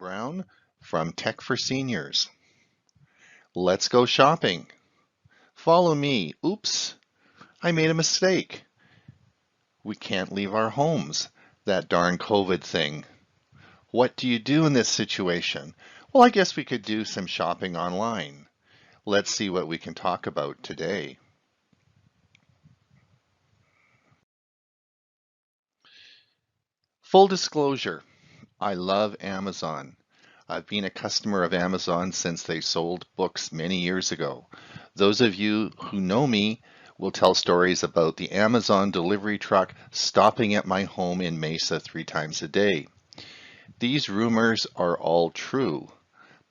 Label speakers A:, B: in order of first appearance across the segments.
A: Brown from Tech for Seniors. Let's go shopping. Follow me. Oops, I made a mistake. We can't leave our homes. That darn COVID thing. What do you do in this situation? Well, I guess we could do some shopping online. Let's see what we can talk about today. Full disclosure, I love Amazon. I've been a customer of Amazon since they sold books many years ago. Those of you who know me will tell stories about the Amazon delivery truck stopping at my home in Mesa 3 times a day. These rumors are all true,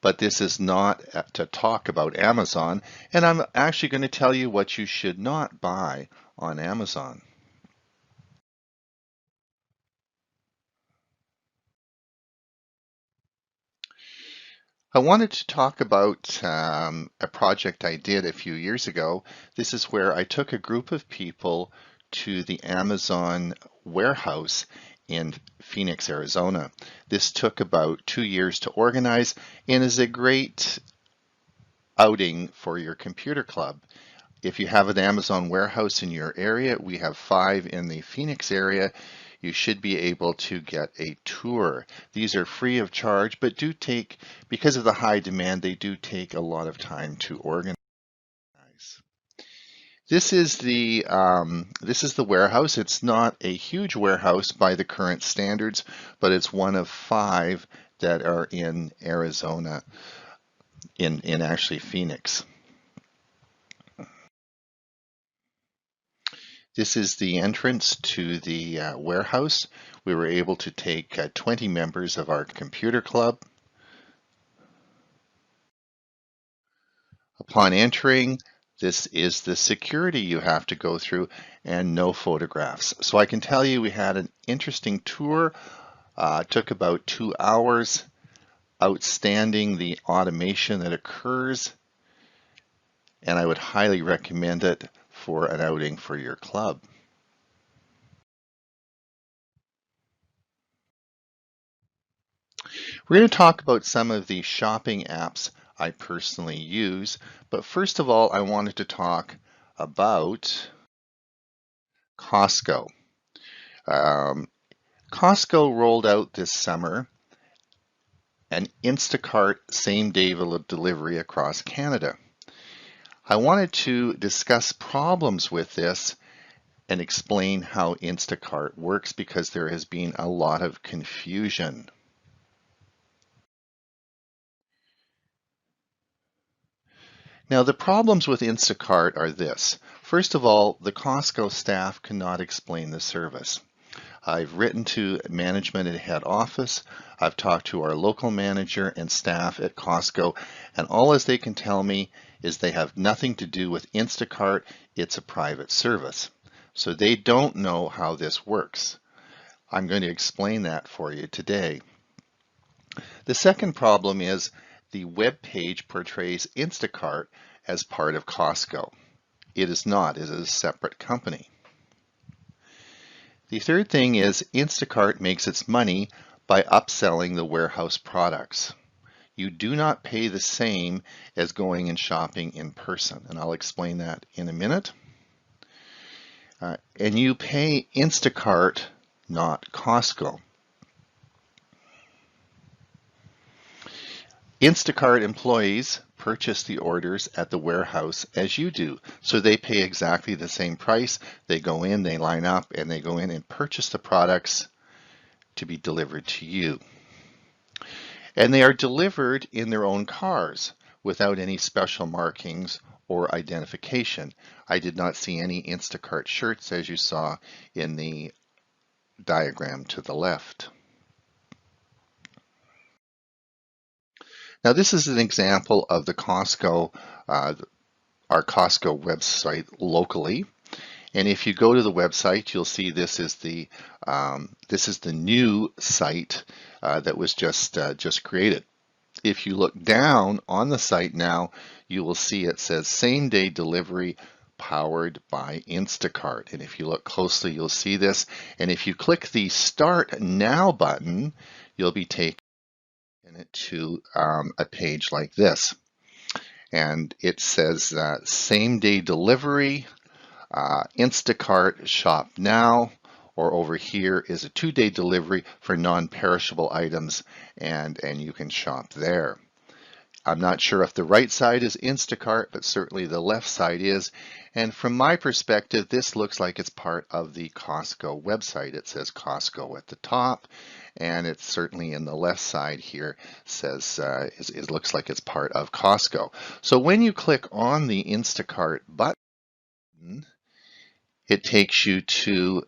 A: but this is not to talk about Amazon, and I'm actually going to tell you what you should not buy on Amazon. I wanted to talk about a project I did a few years ago. This is where I took a group of people to the Amazon warehouse in Phoenix, Arizona. This took about 2 years to organize and is a great outing for your computer club. If you have an Amazon warehouse in your area, we have 5 in the Phoenix area, you should be able to get a tour. These are free of charge, but do take, because of the high demand, they do take a lot of time to organize. This is the warehouse. It's not a huge warehouse by the current standards, but it's one of 5 that are in Arizona, in actually Phoenix. This is the entrance to the warehouse. We were able to take 20 members of our computer club. Upon entering, this is the security you have to go through and no photographs. So I can tell you we had an interesting tour. Took about 2 hours. Outstanding the automation that occurs, and I would highly recommend it for an outing for your club. We're going to talk about some of the shopping apps I personally use, but first of all, I wanted to talk about Costco. Costco rolled out this summer an Instacart same-day delivery across Canada. I wanted to discuss problems with this and explain how Instacart works because there has been a lot of confusion. Now, the problems with Instacart are this. First of all, the Costco staff cannot explain the service. I've written to management at head office. I've talked to our local manager and staff at Costco, and all as they can tell me is they have nothing to do with Instacart. It's a private service. So they don't know how this works. I'm going to explain that for you today. The second problem is the web page portrays Instacart as part of Costco. It is not. It is a separate company. The third thing is Instacart makes its money by upselling the warehouse products. You do not pay the same as going and shopping in person, and I'll explain that in a minute. And you pay Instacart, not Costco. Instacart employees purchase the orders at the warehouse as you do, so they pay exactly the same price. They go in, they line up, and they go in and purchase the products to be delivered to you. And they are delivered in their own cars without any special markings or identification. I did not see any Instacart shirts as you saw in the diagram to the left. Now this is an example of the Costco, our Costco website locally. And if you go to the website, you'll see this is the new site that was just created. If you look down on the site now, you will see it says same day delivery powered by Instacart. And if you look closely, you'll see this. And if you click the Start Now button, you'll be taken in it to a page like this. And it says same day delivery, Instacart shop now, or over here is a 2-day delivery for non-perishable items, and you can shop there. I'm not sure if the right side is Instacart, but certainly the left side is. And from my perspective, this looks like it's part of the Costco website. It says Costco at the top, and it's certainly in the left side here says it looks like it's part of Costco. So when you click on the Instacart button, it takes you to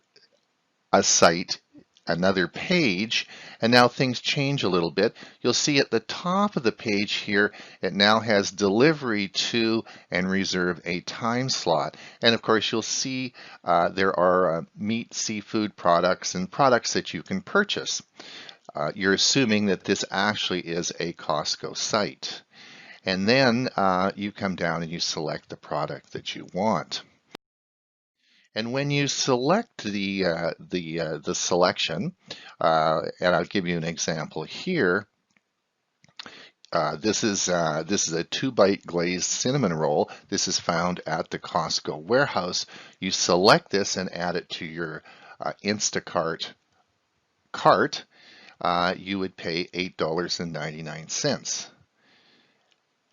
A: a site, another page, and now things change a little bit. You'll see at the top of the page here, it now has delivery to and reserve a time slot. And of course, you'll see there are meat, seafood products, and products that you can purchase. You're assuming that this actually is a Costco site. And then you come down and you select the product that you want. And when you select the selection, and I'll give you an example here. This is a 2-bite glazed cinnamon roll. This is found at the Costco warehouse. You select this and add it to your Instacart cart. You would pay $8.99.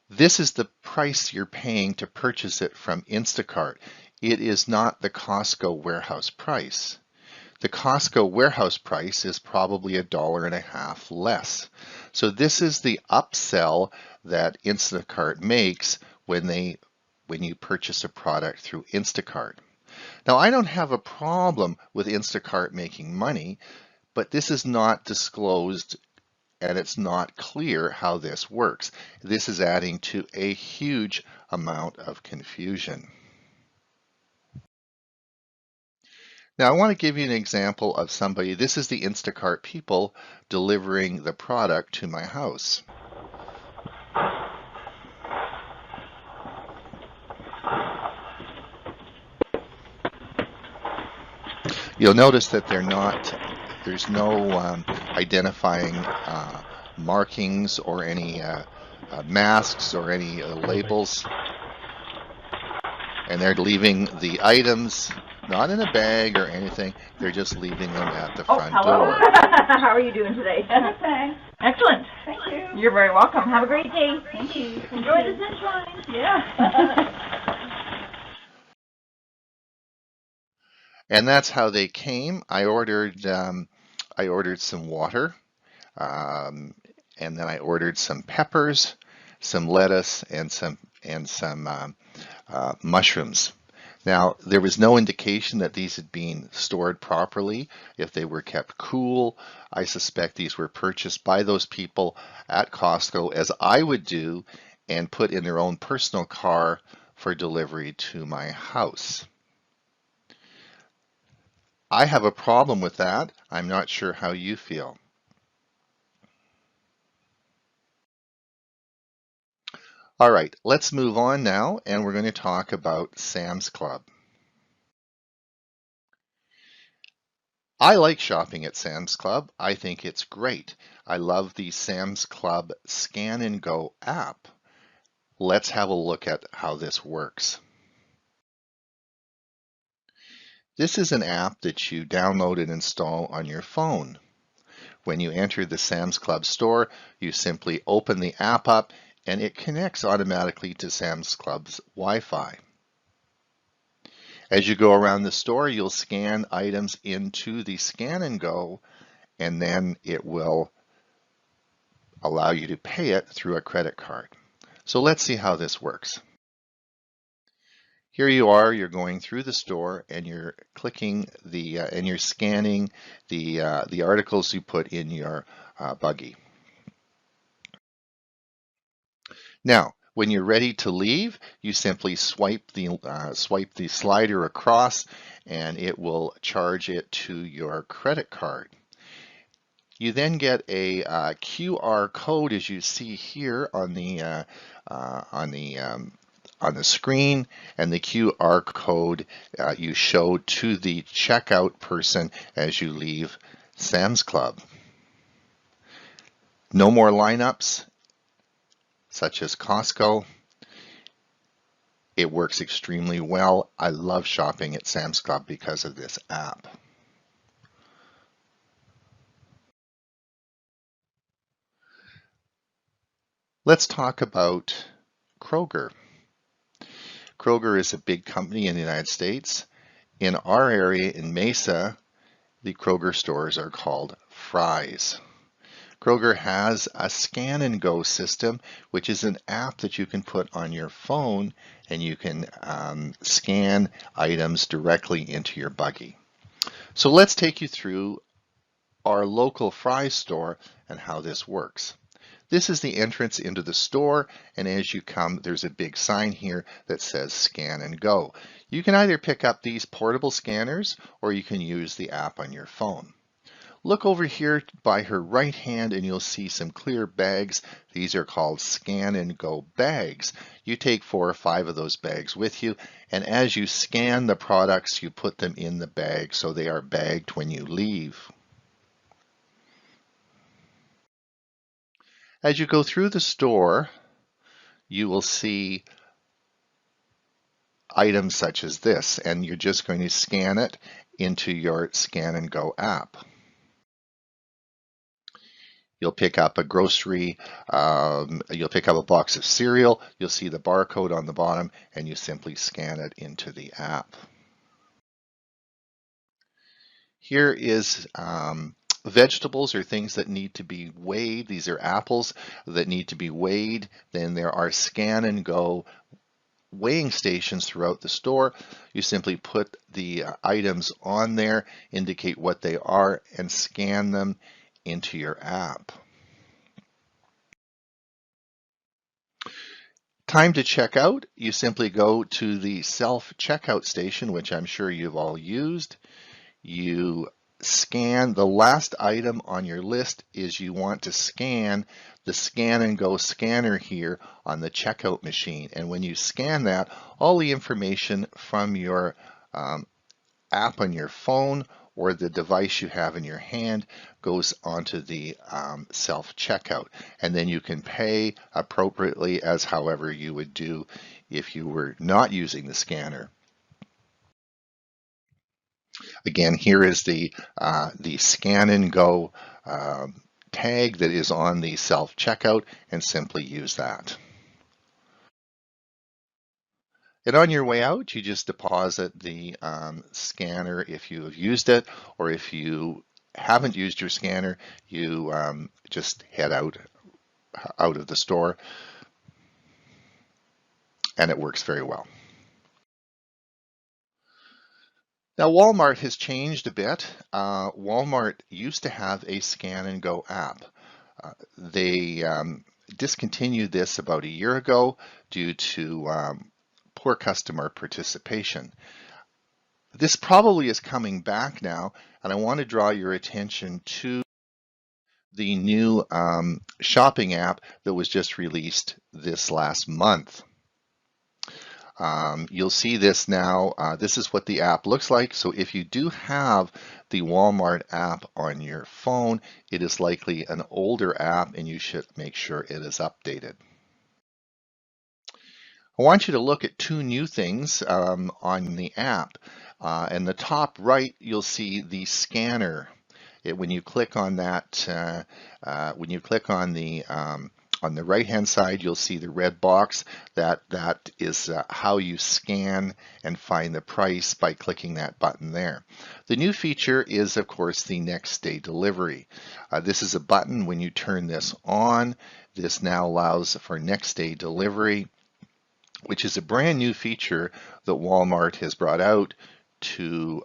A: This is the price you're paying to purchase it from Instacart. It is not the Costco warehouse price. The Costco warehouse price is probably $1.50 less. So this is the upsell that Instacart makes when you purchase a product through Instacart. Now, I don't have a problem with Instacart making money, but this is not disclosed and it's not clear how this works. This is adding to a huge amount of confusion. Now, I want to give you an example of somebody. This is the Instacart people delivering the product to my house. You'll notice that there's no identifying markings or any masks or any labels. And they're leaving the items not in a bag or anything. They're just leaving them at the front door.
B: How are you doing today?
C: Okay.
B: Excellent.
C: Thank you.
B: You're very welcome. Have a great day.
C: Thank you.
B: Enjoy the sunshine.
C: Yeah.
A: And that's how they came. I ordered some water, and then I ordered some peppers, some lettuce, and some mushrooms. Now, there was no indication that these had been stored properly. If they were kept cool, I suspect these were purchased by those people at Costco, as I would do, and put in their own personal car for delivery to my house. I have a problem with that. I'm not sure how you feel. All right, let's move on now, and we're going to talk about Sam's Club. I like shopping at Sam's Club. I think it's great. I love the Sam's Club Scan and Go app. Let's have a look at how this works. This is an app that you download and install on your phone. When you enter the Sam's Club store, you simply open the app up and it connects automatically to Sam's Club's Wi-Fi. As you go around the store, you'll scan items into the Scan and Go, and then it will allow you to pay it through a credit card. So let's see how this works. Here you are, you're going through the store and you're clicking and you're scanning the articles you put in your buggy. Now, when you're ready to leave, you simply swipe the slider across and it will charge it to your credit card. You then get a QR code, as you see here on the screen, and the QR code you show to the checkout person as you leave Sam's Club. No more lineups, such as Costco. It works extremely well. I love shopping at Sam's Club because of this app. Let's talk about Kroeger. Kroeger is a big company in the United States. In our area in Mesa, the Kroeger stores are called Fry's. Kroeger has a scan and go system, which is an app that you can put on your phone, and you can scan items directly into your buggy. So let's take you through our local Fry's store and how this works. This is the entrance into the store, and as you come, there's a big sign here that says Scan and Go. You can either pick up these portable scanners or you can use the app on your phone. Look over here by her right hand and you'll see some clear bags. These are called Scan and Go bags. You take 4 or 5 of those bags with you, and as you scan the products, you put them in the bag so they are bagged when you leave. As you go through the store, you will see items such as this, and you're just going to scan it into your Scan and Go app. You'll pick up a grocery, you'll pick up a box of cereal, you'll see the barcode on the bottom, and you simply scan it into the app. Here is vegetables or things that need to be weighed. These are apples that need to be weighed. Then there are Scan and Go weighing stations throughout the store. You simply put the items on there, indicate what they are, and scan them into your app. Time to check out, you simply go to the self-checkout station, which I'm sure you've all used. You scan the last item on your list. Is you want to scan the Scan and Go scanner here on the checkout machine. And when you scan that, all the information from your app on your phone or the device you have in your hand goes onto the self-checkout. And then you can pay appropriately as however you would do if you were not using the scanner. Again, here is the Scan and Go tag that is on the self-checkout, and simply use that. And on your way out, you just deposit the scanner if you have used it, or if you haven't used your scanner, you just head out of the store, and it works very well. Now, Walmart has changed a bit. Walmart used to have a Scan and Go app. They discontinued this about a year ago due to poor customer participation. This probably is coming back now, and I want to draw your attention to the new shopping app that was just released this last month. You'll see this now. This is what the app looks like. So if you do have the Walmart app on your phone, it is likely an older app, and you should make sure it is updated. I want you to look at 2 new things on the app. In the top right, you'll see the scanner. When you click on that, on the right-hand side, you'll see the red box. That is how you scan and find the price by clicking that button there. The new feature is, of course, the next day delivery. This is a button. When you turn this on, this now allows for next day delivery, which is a brand new feature that Walmart has brought out to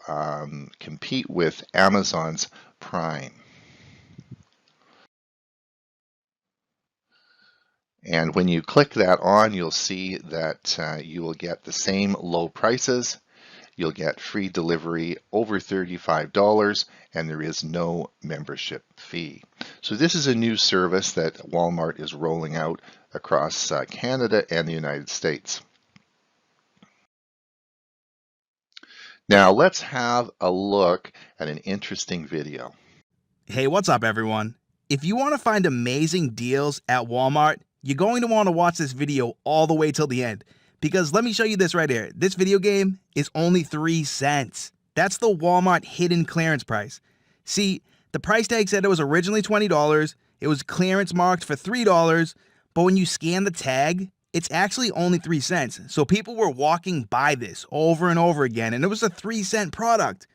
A: compete with Amazon's Prime. And when you click that on, you'll see that you will get the same low prices. You'll get free delivery over $35, and there is no membership fee. So this is a new service that Walmart is rolling out across Canada and the United States. Now let's have a look at an interesting video.
D: Hey, what's up, everyone? If you want to find amazing deals at Walmart, you're going to want to watch this video all the way till the end. Because let me show you this right here. This video game is only 3 cents. That's the Walmart hidden clearance price. See, the price tag said it was originally $20. It was clearance marked for $3. But when you scan the tag, it's actually only 3 cents. So people were walking by this over and over again, and it was a 3-cent product.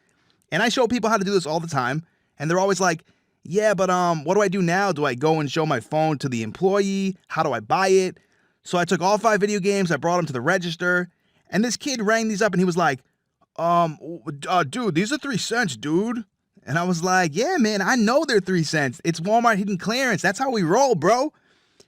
D: And I show people how to do this all the time, and they're always like, yeah, but what do I do now? Do I go and show my phone to the employee? How do I buy it? So I took all 5 video games, I brought them to the register, and this kid rang these up and he was like, dude, these are 3 cents, dude. And I was like, yeah, man, I know they're 3 cents. It's Walmart hidden clearance. That's how we roll, bro.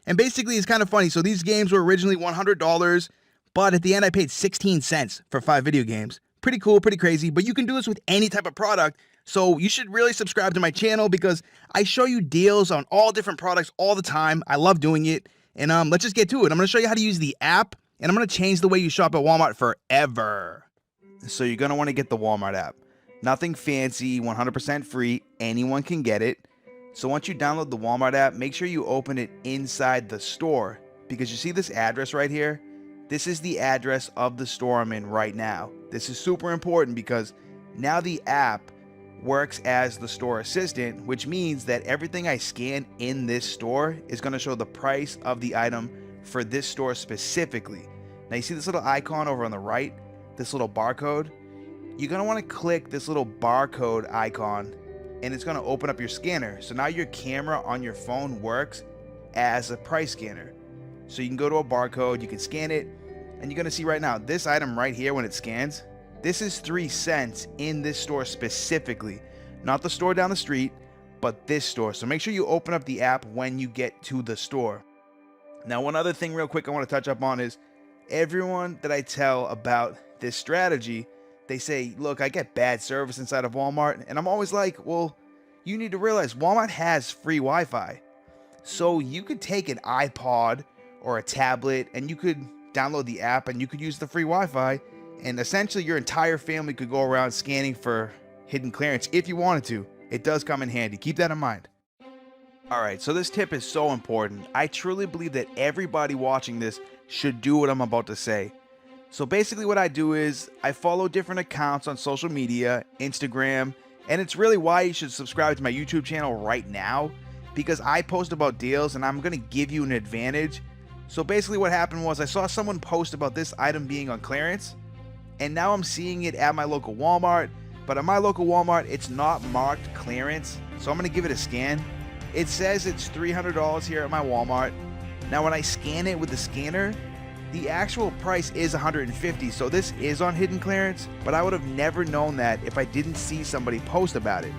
D: And basically, it's kind of funny. So these games were originally $100, but at the end, I paid 16 cents for 5 video games. Pretty cool, pretty crazy, but you can do this with any type of product. So you should really subscribe to my channel because I show you deals on all different products all the time. I love doing it. And let's just get to it. I'm going to show you how to use the app, and I'm going to change the way you shop at Walmart forever. So you're going to want to get the Walmart app. Nothing fancy, 100% free. Anyone can get it. So once you download the Walmart app, make sure you open it inside the store because you see this address right here? This is the address of the store I'm in right now. This is super important because now the app works as the store assistant, which means that everything I scan in this store is going to show the price of the item for this store specifically. Now you see this little icon over on the right, this little barcode? You're going to want to click this little barcode icon and it's going to open up your scanner. So now your camera on your phone works as a price scanner. So you can go to a barcode, you can scan it, and you're going to see right now, this item right here when it scans, this is 3 cents in this store specifically. Not the store down the street, but this store. So make sure you open up the app when you get to the store. Now, one other thing real quick I want to touch up on is everyone that I tell about this strategy, they say, look, I get bad service inside of Walmart. And I'm always like, well, you need to realize Walmart has free Wi-Fi. So you could take an iPod or a tablet and you could download the app and you could use the free Wi-Fi. And essentially your entire family could go around scanning for hidden clearance if you wanted to. It does come in handy. Keep that in mind. Alright, so this tip is so important. I truly believe that everybody watching this should do what I'm about to say. So basically what I do is I follow different accounts on social media, Instagram, and it's really why you should subscribe to my YouTube channel right now because I post about deals and I'm going to give you an advantage. So basically what happened was I saw someone post about this item being on clearance and now I'm seeing it at my local Walmart, but at my local Walmart it's not marked clearance. So I'm going to give it a scan. It says it's $300 here at my Walmart. Now when I scan it with the scanner, the actual price is $150, so this is on hidden clearance, but I would have never known that if I didn't see somebody post about it.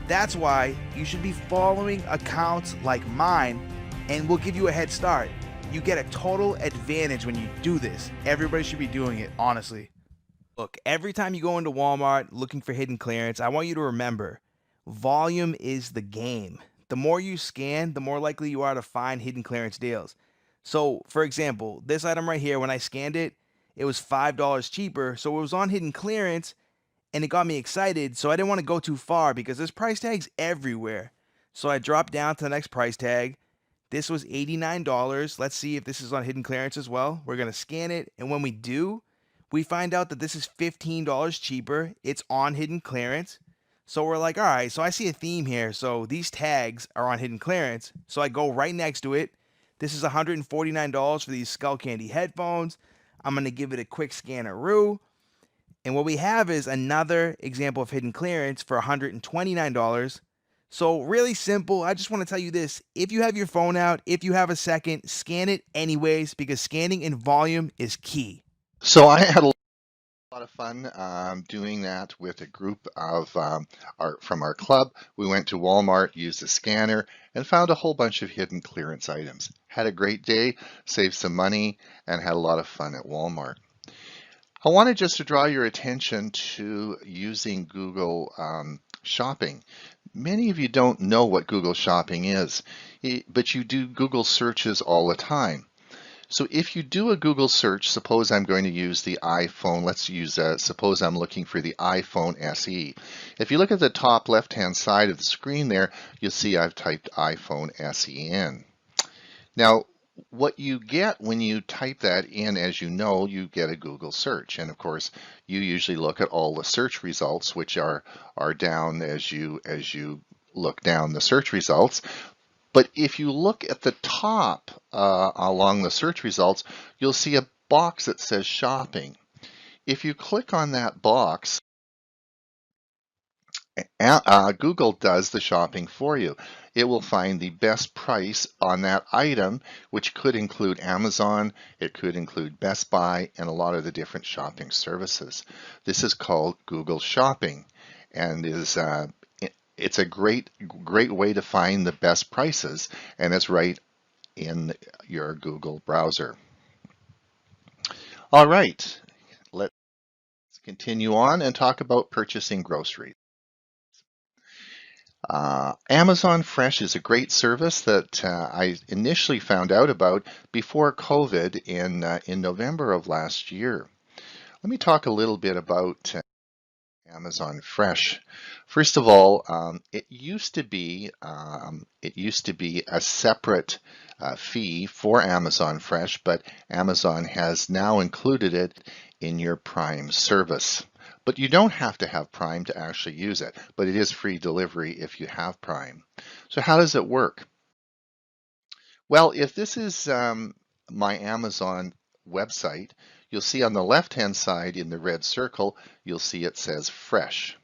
D: That's why you should be following accounts like mine and we'll give you a head start. You get a total advantage when you do this. Everybody should be doing it, honestly. Look, every time you go into Walmart looking for hidden clearance, I want you to remember, volume is the game. The more you scan, the more likely you are to find hidden clearance deals. So, for example, this item right here, when I scanned it, it was $5 cheaper, so it was on hidden clearance, and it got me excited, so I didn't want to go too far because there's price tags everywhere. So I dropped down to the next price tag. This was $89. Let's see if this is on hidden clearance as well. We're going to scan it, and when we do, we find out that this is $15 cheaper. It's on hidden clearance. So we're like, all right, so I see a theme here. So these tags are on hidden clearance. So I go right next to it. This is $149 for these Skull Candy headphones. I'm going to give it a quick scanner-oo. And what we have is another example of hidden clearance for $129. So really simple. I just want to tell you this. If you have your phone out, if you have a second, scan it anyways because scanning in volume is key.
A: So I had a lot of fun doing that with a group of from our club. We went to Walmart, used a scanner, and found a whole bunch of hidden clearance items. Had a great day, saved some money, and had a lot of fun at Walmart. I wanted just to draw your attention to using Google Shopping. Many of you don't know what Google Shopping is, but you do Google searches all the time. So if you do a Google search, suppose I'm going to use the iPhone. Let's use, suppose I'm looking for the iPhone SE. If you look at the top left-hand side of the screen there, you'll see I've typed iPhone SE in. Now, what you get when you type that in, as you know, you get a Google search. And of course, you usually look at all the search results, which are down as you look down the search results. But if you look at the top along the search results, you'll see a box that says shopping. If you click on that box, Google does the shopping for you. It will find the best price on that item, which could include Amazon, it could include Best Buy, and a lot of the different shopping services. This is called Google Shopping, and it's a great way to find the best prices, and it's right in your Google browser. All right, let's continue on and talk about purchasing groceries. Amazon Fresh is a great service that I initially found out about before COVID in November of last year. Let me talk a little bit about Amazon Fresh. First of all, it used to be a separate fee for Amazon Fresh, but Amazon has now included it in your Prime service. But you don't have to have Prime to actually use it, but it is free delivery if you have Prime. So how does it work? Well, if this is my Amazon website, you'll see on the left-hand side in the red circle, you'll see it says Fresh.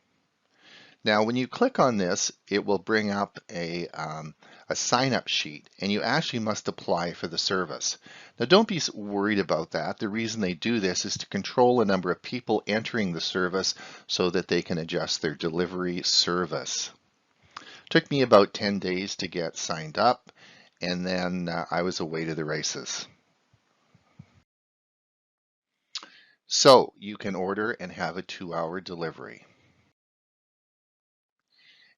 A: Now, when you click on this, it will bring up a sign-up sheet, and you actually must apply for the service. Now, don't be worried about that. The reason they do this is to control the number of people entering the service so that they can adjust their delivery service. It took me about 10 days to get signed up, and then I was away to the races. So you can order and have a 2-hour delivery.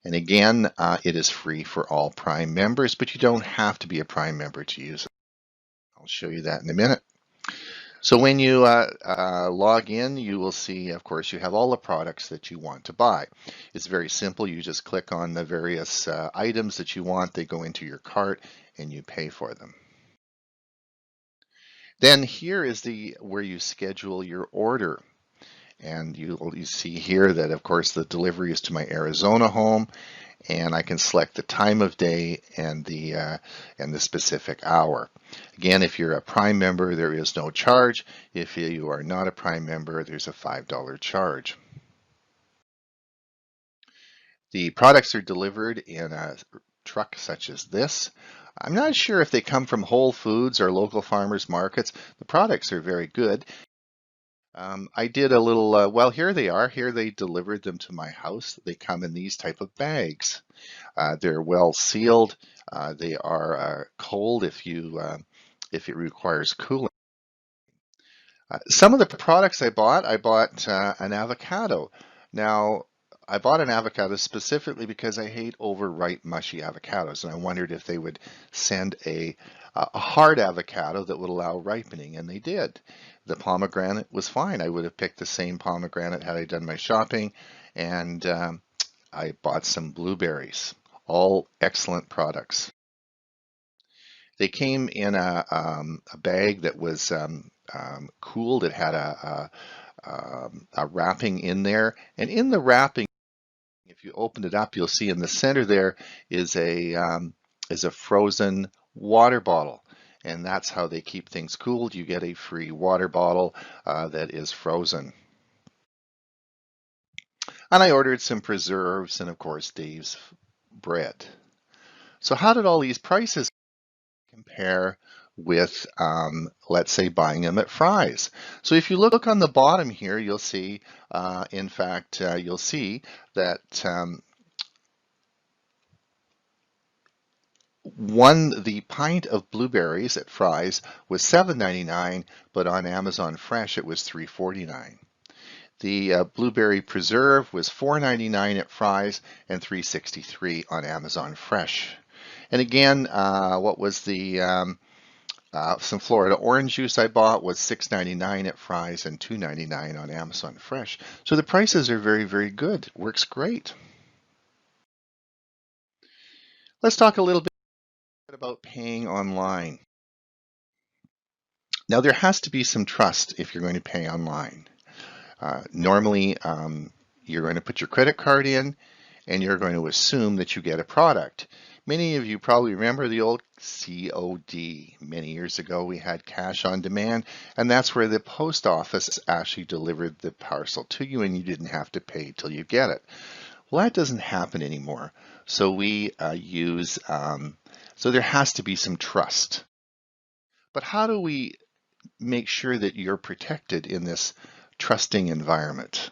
A: And again, it is free for all Prime members, but you don't have to be a Prime member to use it. I'll show you that in a minute. So when you log in, you will see, of course, you have all the products that you want to buy. It's very simple. You just click on the various items that you want. They go into your cart and you pay for them. Then here is where you schedule your order. And you see here that, of course, the delivery is to my Arizona home, and I can select the time of day and the specific hour. Again, if you're a Prime member, there is no charge. If you are not a Prime member, there's a $5 charge. The products are delivered in a truck such as this. I'm not sure if they come from Whole Foods or local farmers markets. The products are very good. I did a little, well, here they are. Here they delivered them to my house. They come in these type of bags. They're well sealed. They are cold if it requires cooling. Some of the products I bought an avocado. Now, I bought an avocado specifically because I hate overripe, mushy avocados, and I wondered if they would send a hard avocado that would allow ripening, and they did. The pomegranate was fine. I would have picked the same pomegranate had I done my shopping, and I bought some blueberries. All excellent products. They came in a bag that was cooled. It had a wrapping in there, and in the wrapping, if you open it up, you'll see in the center there is a frozen water bottle, and that's how they keep things cooled. You get a free water bottle that is frozen. And I ordered some preserves and, of course, Dave's bread. So how did all these prices compare with, let's say, buying them at Fry's? So if you look on the bottom here, you'll see, in fact, you'll see that the pint of blueberries at Fry's was $7.99, but on Amazon Fresh it was $3.49. The blueberry preserve was $4.99 at Fry's and $3.63 on Amazon Fresh. And again, what was the Some Florida orange juice I bought was $6.99 at Fry's and $2.99 on Amazon Fresh. So the prices are very, very good. Works great. Let's talk a little bit about paying online. Now, there has to be some trust if you're going to pay online. Normally, you're going to put your credit card in and you're going to assume that you get a product. Many of you probably remember the old COD. Many years ago, we had cash on demand, and that's where the post office actually delivered the parcel to you and you didn't have to pay till you get it. Well, that doesn't happen anymore. So we so there has to be some trust. But how do we make sure that you're protected in this trusting environment?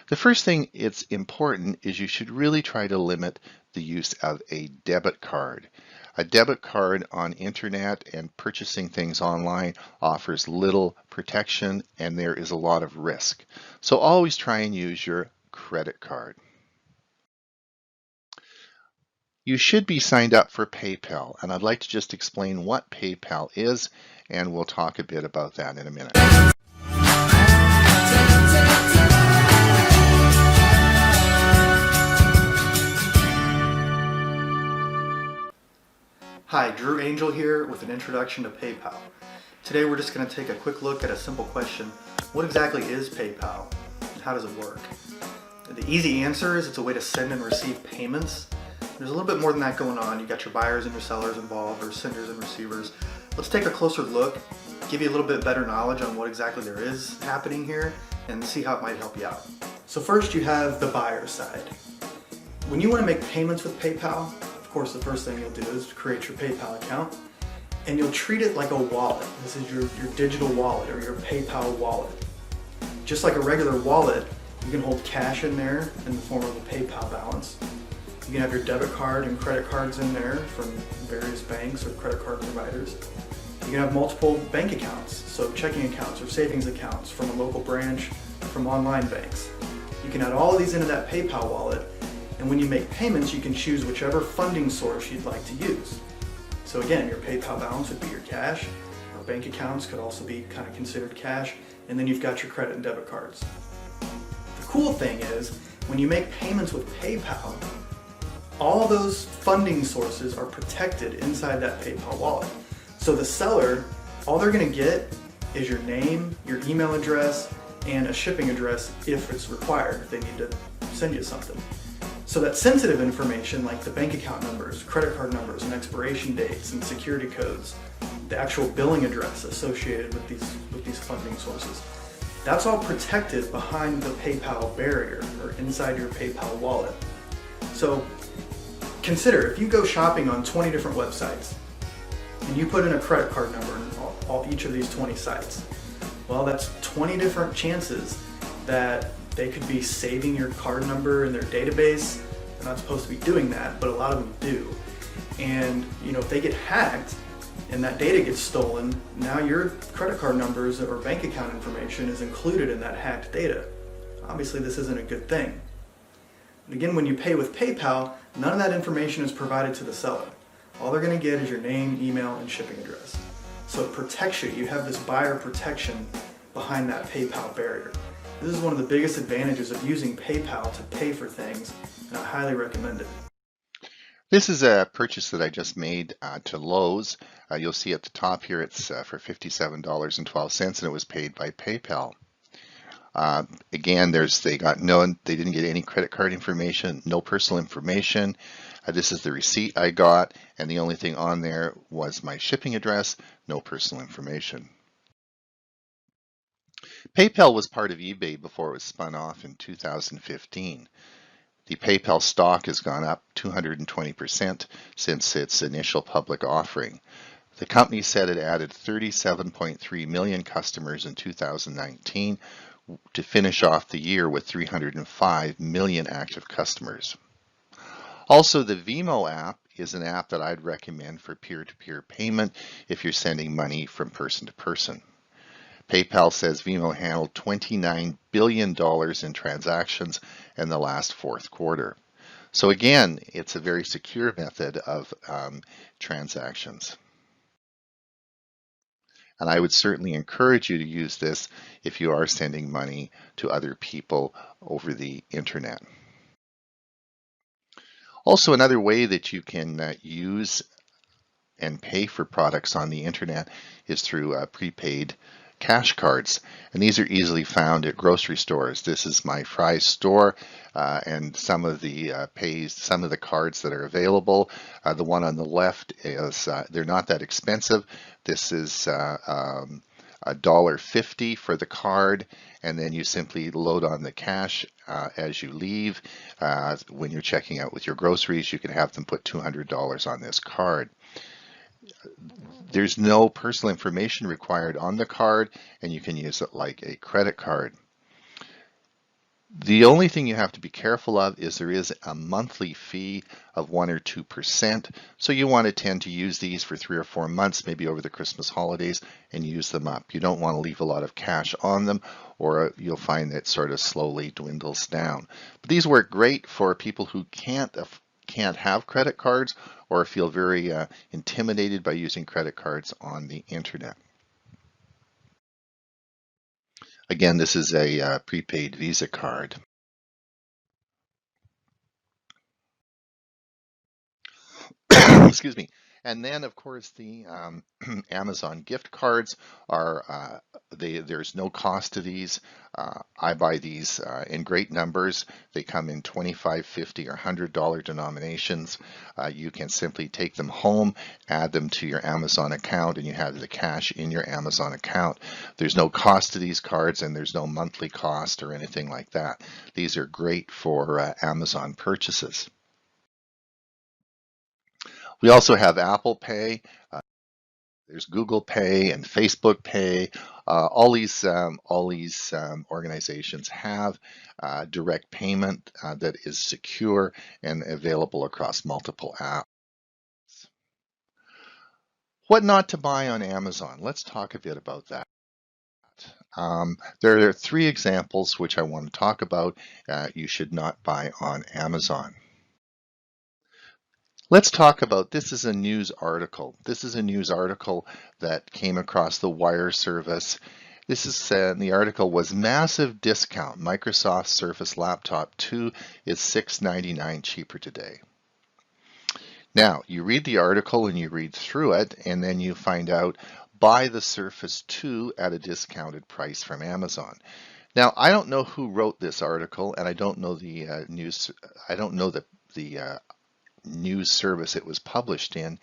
A: The first thing it's important is you should really try to limit the use of a debit card. A debit card on internet and purchasing things online offers little protection and there is a lot of risk. So always try and use your credit card. You should be signed up for PayPal, and I'd like to just explain what PayPal is, and we'll talk a bit about that in a minute.
E: Hi, Drew Angel here with an introduction to PayPal. Today we're just going to take a quick look at a simple question. What exactly is PayPal and how does it work? The easy answer is it's a way to send and receive payments. There's a little bit more than that going on. You've got your buyers and your sellers involved, or senders and receivers. Let's take a closer look, give you a little bit better knowledge on what exactly there is happening here, and see how it might help you out. So first you have the buyer side. When you want to make payments with PayPal, of course the first thing you'll do is create your PayPal account, and you'll treat it like a wallet. This is your digital wallet or your PayPal wallet. Just like a regular wallet, you can hold cash in there in the form of a PayPal balance. You can have your debit card and credit cards in there from various banks or credit card providers. You can have multiple bank accounts, so checking accounts or savings accounts from a local branch, from online banks. You can add all of these into that PayPal wallet, and when you make payments, you can choose whichever funding source you'd like to use. So again, your PayPal balance would be your cash, or bank accounts could also be kind of considered cash, and then you've got your credit and debit cards. The cool thing is, when you make payments with PayPal, all those funding sources are protected inside that PayPal wallet. So the seller, all they're going to get is your name, your email address, and a shipping address if it's required, if they need to send you something. So that sensitive information like the bank account numbers, credit card numbers, and expiration dates and security codes, the actual billing address associated with these funding sources, that's all protected behind the PayPal barrier or inside your PayPal wallet. So consider if you go shopping on 20 different websites and you put in a credit card number in each of these 20 sites, well, that's 20 different chances that they could be saving your card number in their database. They're not supposed to be doing that, but a lot of them do. And if they get hacked and that data gets stolen, now your credit card numbers or bank account information is included in that hacked data. Obviously, this isn't a good thing. And again, when you pay with PayPal, none of that information is provided to the seller. All they're going to get is your name, email, and shipping address. So it protects you. You have this buyer protection behind that PayPal barrier. This is one of the biggest advantages of using PayPal to pay for things, and I highly recommend it.
A: This is a purchase that I just made to Lowe's. You'll see at the top here it's for $57.12, and it was paid by PayPal. Again, they didn't get any credit card information, no personal information. This is the receipt I got, and the only thing on there was my shipping address, no personal information. PayPal was part of eBay before it was spun off in 2015. The PayPal stock has gone up 220% since its initial public offering. The company said it added 37.3 million customers in 2019 to finish off the year with 305 million active customers. Also, the Venmo app is an app that I'd recommend for peer-to-peer payment if you're sending money from person to person. PayPal says Venmo handled $29 billion in transactions in the last fourth quarter. So again, it's a very secure method of transactions. And I would certainly encourage you to use this if you are sending money to other people over the internet. Also, another way that you can use and pay for products on the internet is through prepaid cash cards, and these are easily found at grocery stores. This is my Fry's store, and some of the cards that are available. The one on the left is they're not that expensive. This is $1.50 for the card, and then you simply load on the cash as you leave. When you're checking out with your groceries, you can have them put $200 on this card. There's no personal information required on the card, and you can use it like a credit card. The only thing you have to be careful of is there is a monthly fee of 1 or 2%. So you want to tend to use these for 3 or 4 months, maybe over the Christmas holidays, and use them up. You don't want to leave a lot of cash on them, or you'll find that sort of slowly dwindles down. But these work great for people who can't have credit cards or feel very intimidated by using credit cards on the internet. Again, this is a prepaid Visa card. Excuse me. And then, of course, the Amazon gift cards are, there's no cost to these. I buy these in great numbers. They come in $25, $50, or $100 denominations. You can simply take them home, add them to your Amazon account, and you have the cash in your Amazon account. There's no cost to these cards, and there's no monthly cost or anything like that. These are great for Amazon purchases. We also have Apple Pay. There's Google Pay and Facebook Pay. All these organizations have direct payment that is secure and available across multiple apps. What not to buy on Amazon? Let's talk a bit about that. There are 3 examples which I want to talk about you should not buy on Amazon. Let's talk about, this is a news article. This is a news article that came across the Wire service. This is, the article was massive discount. Microsoft Surface Laptop 2 is $699 cheaper today. Now, you read the article and you read through it, and then you find out, buy the Surface 2 at a discounted price from Amazon. Now, I don't know who wrote this article, and I don't know the news service it was published in.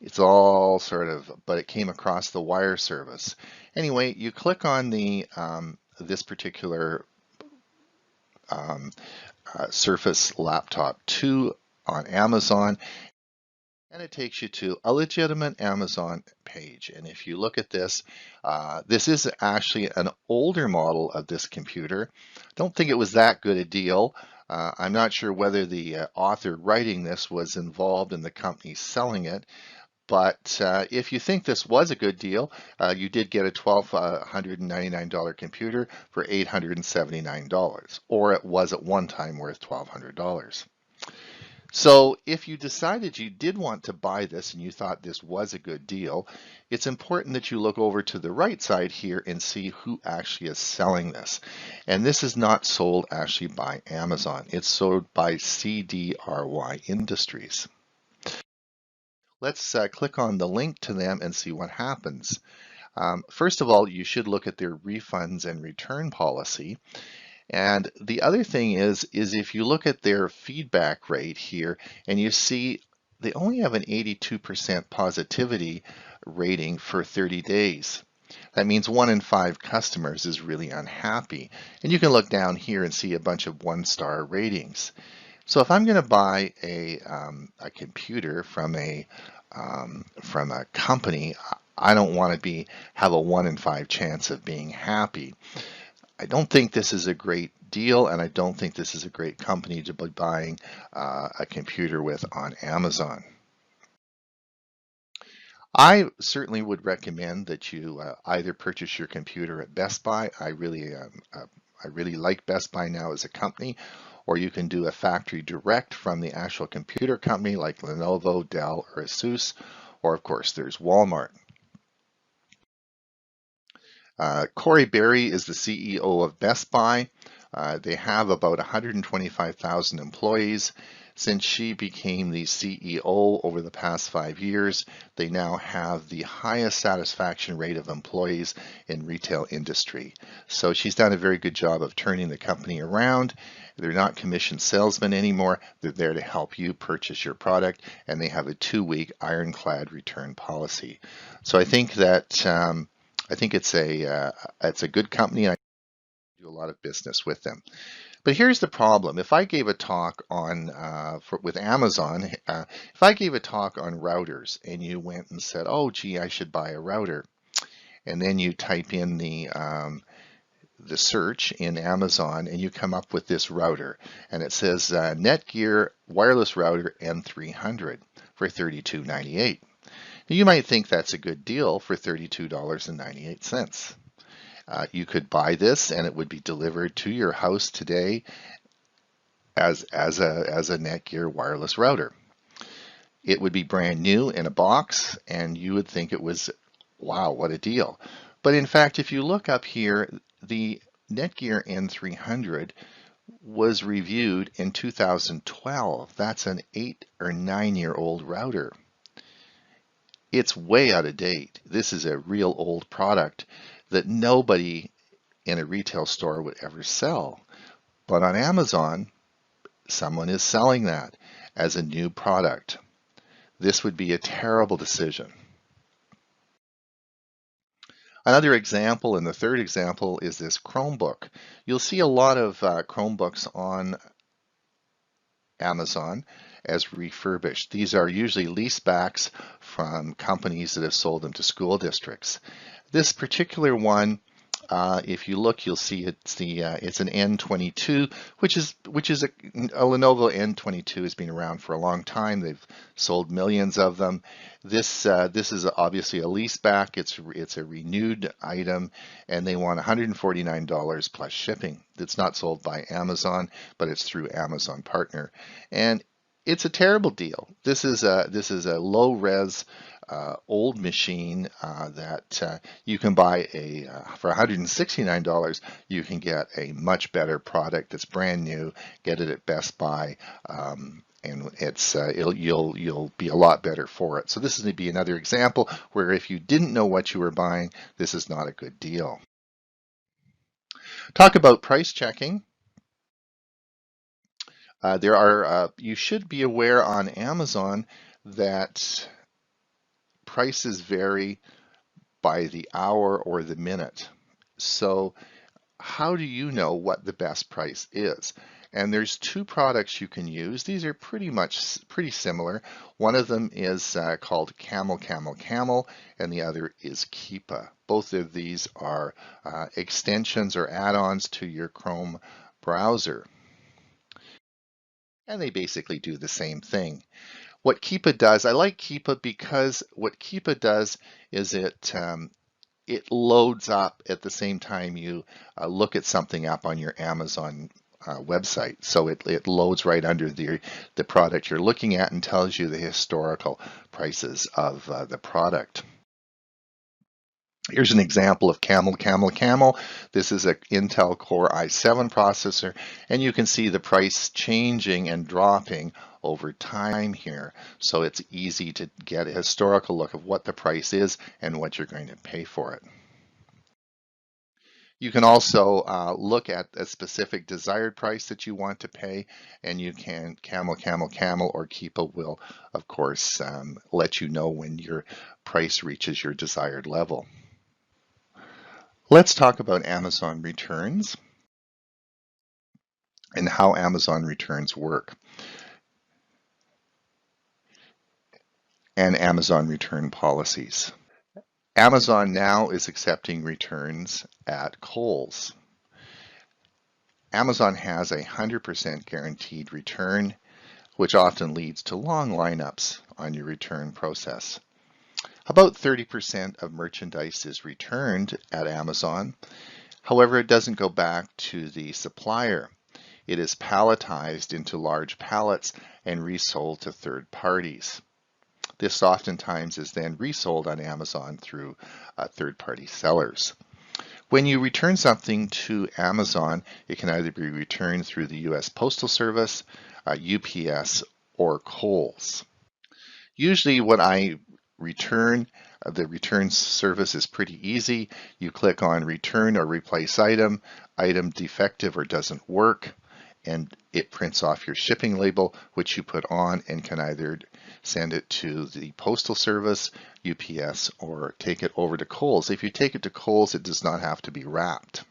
A: It's all sort of, but it came across the Wire service. Anyway, you click on the this particular Surface Laptop 2 on Amazon, and it takes you to a legitimate Amazon page. And if you look at this, this is actually an older model of this computer. Don't think it was that good a deal. I'm not sure whether the author writing this was involved in the company selling it, but if you think this was a good deal, you did get a $1,299 computer for $879, or it was at one time worth $1,200. So if you decided you did want to buy this and you thought this was a good deal, it's important that you look over to the right side here and see who actually is selling this. And this is not sold actually by Amazon. It's sold by CDRY Industries. Let's click on the link to them and see what happens. First of all, you should look at their refunds and return policy. And the other thing is if you look at their feedback rate here and you see they only have an 82% positivity rating for 30 days. That means 1 in 5 customers is really unhappy. And you can look down here and see a bunch of 1-star ratings. So if I'm going to buy a computer from a company, I don't want to have a 1 in 5 chance of being happy. I don't think this is a great deal, and I don't think this is a great company to be buying a computer with on Amazon. I certainly would recommend that you either purchase your computer at Best Buy. I really like Best Buy now as a company, or you can do a factory direct from the actual computer company like Lenovo, Dell, or Asus, or of course there's Walmart. Corey Berry is the CEO of Best Buy. They have about 125,000 employees. Since she became the CEO over the past 5 years, they now have the highest satisfaction rate of employees in retail industry. So she's done a very good job of turning the company around. They're not commission salesmen anymore. They're there to help you purchase your product, and they have a 2-week ironclad return policy. So I think that it's a good company. I do a lot of business with them. But here's the problem. If I gave a talk on with Amazon, if I gave a talk on routers and you went and said, "Oh, gee, I should buy a router," and then you type in the search in Amazon and you come up with this router, and it says Netgear wireless router N300 for $32.98. You might think that's a good deal for $32.98. You could buy this and it would be delivered to your house today as a Netgear wireless router. It would be brand new in a box and you would think it was, wow, what a deal. But in fact, if you look up here, the Netgear N300 was reviewed in 2012. That's an 8 or 9-year-old router. It's way out of date. This is a real old product that nobody in a retail store would ever sell. But on Amazon, someone is selling that as a new product. This would be a terrible decision. Another example, and the third example, is this Chromebook. You'll see a lot of Chromebooks on Amazon as refurbished. These are usually leasebacks from companies that have sold them to school districts. This particular one, if you look, you'll see it's an N22, which is a Lenovo N22 has been around for a long time. They've sold millions of them. This is obviously a leaseback. It's a renewed item, and they want $149 plus shipping. It's not sold by Amazon, but it's through Amazon Partner, and it's a terrible deal. This is a low res old machine that you can buy for $169. You can get a much better product that's brand new. Get it at Best Buy, and you'll be a lot better for it. So this is going to be another example where if you didn't know what you were buying, this is not a good deal. Talk about price checking. You should be aware on Amazon that prices vary by the hour or the minute. So how do you know what the best price is? And there's 2 products you can use. These are pretty similar. One of them is called Camelcamelcamel, and the other is Keepa. Both of these are extensions or add-ons to your Chrome browser. And they basically do the same thing. What Keepa does, I like Keepa because what Keepa does is it loads up at the same time you look at something up on your Amazon website. So it loads right under the product you're looking at and tells you the historical prices of the product. Here's an example of Camelcamelcamel. This is an Intel Core i7 processor, and you can see the price changing and dropping over time here. So it's easy to get a historical look of what the price is and what you're going to pay for it. You can also look at a specific desired price that you want to pay, and you can Camelcamelcamel or Keepa will, of course, let you know when your price reaches your desired level. Let's talk about Amazon returns and how Amazon returns work and Amazon return policies. Amazon now is accepting returns at Kohl's. Amazon has a 100% guaranteed return, which often leads to long lineups on your return process. About 30% of merchandise is returned at Amazon. However, it doesn't go back to the supplier. It is palletized into large pallets and resold to third parties. This oftentimes is then resold on Amazon through third-party sellers. When you return something to Amazon, it can either be returned through the U.S. Postal Service, UPS, or Kohl's. Usually when I return, the return service is pretty easy. You click on return or replace item, item defective or doesn't work, and it prints off your shipping label, which you put on and can either send it to the Postal Service, UPS, or take it over to Kohl's. If you take it to Kohl's, it does not have to be wrapped.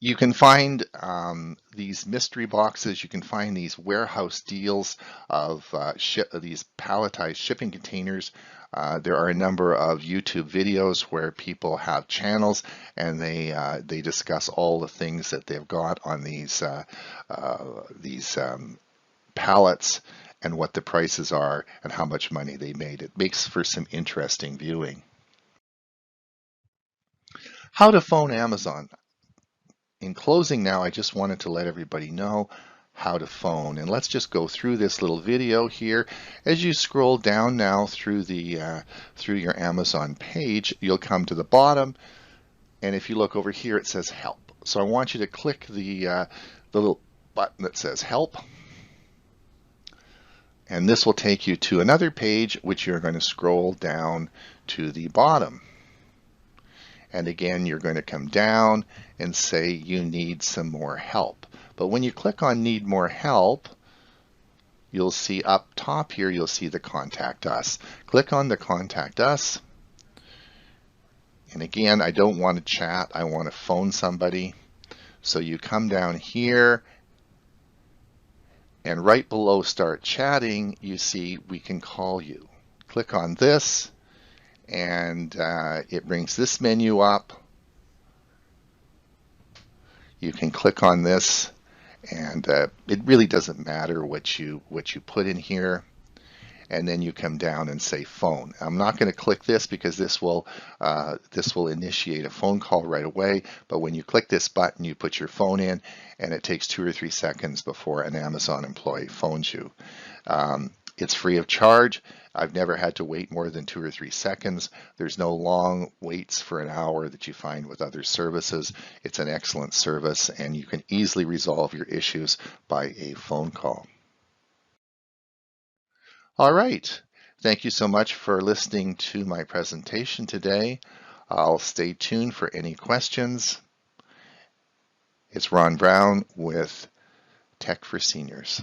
A: You can find these mystery boxes. You can find these warehouse deals of these palletized shipping containers. There are a number of YouTube videos where people have channels and they discuss all the things that they've got on these pallets and what the prices are and how much money they made. It makes for some interesting viewing. How to phone Amazon. In closing now, I just wanted to let everybody know how to phone. And let's just go through this little video here. As you scroll down now through your Amazon page, you'll come to the bottom. And if you look over here, it says help. So I want you to click the little button that says help. And this will take you to another page, which you're going to scroll down to the bottom. And again, you're going to come down and say you need some more help. But when you click on need more help, you'll see up top here, you'll see the contact us. Click on the contact us. And again, I don't want to chat, I want to phone somebody. So you come down here and right below start chatting, you see we can call you. Click on this. And it brings this menu up. You can click on this, and it really doesn't matter what you put in here. And then you come down and say phone. I'm not going to click this because this will initiate a phone call right away. But when you click this button, you put your phone in, and it takes 2 or 3 seconds before an Amazon employee phones you. It's free of charge. I've never had to wait more than 2 or 3 seconds. There's no long waits for an hour that you find with other services. It's an excellent service, and you can easily resolve your issues by a phone call. All right. Thank you so much for listening to my presentation today. I'll stay tuned for any questions. It's Ron Brown with Tech for Seniors.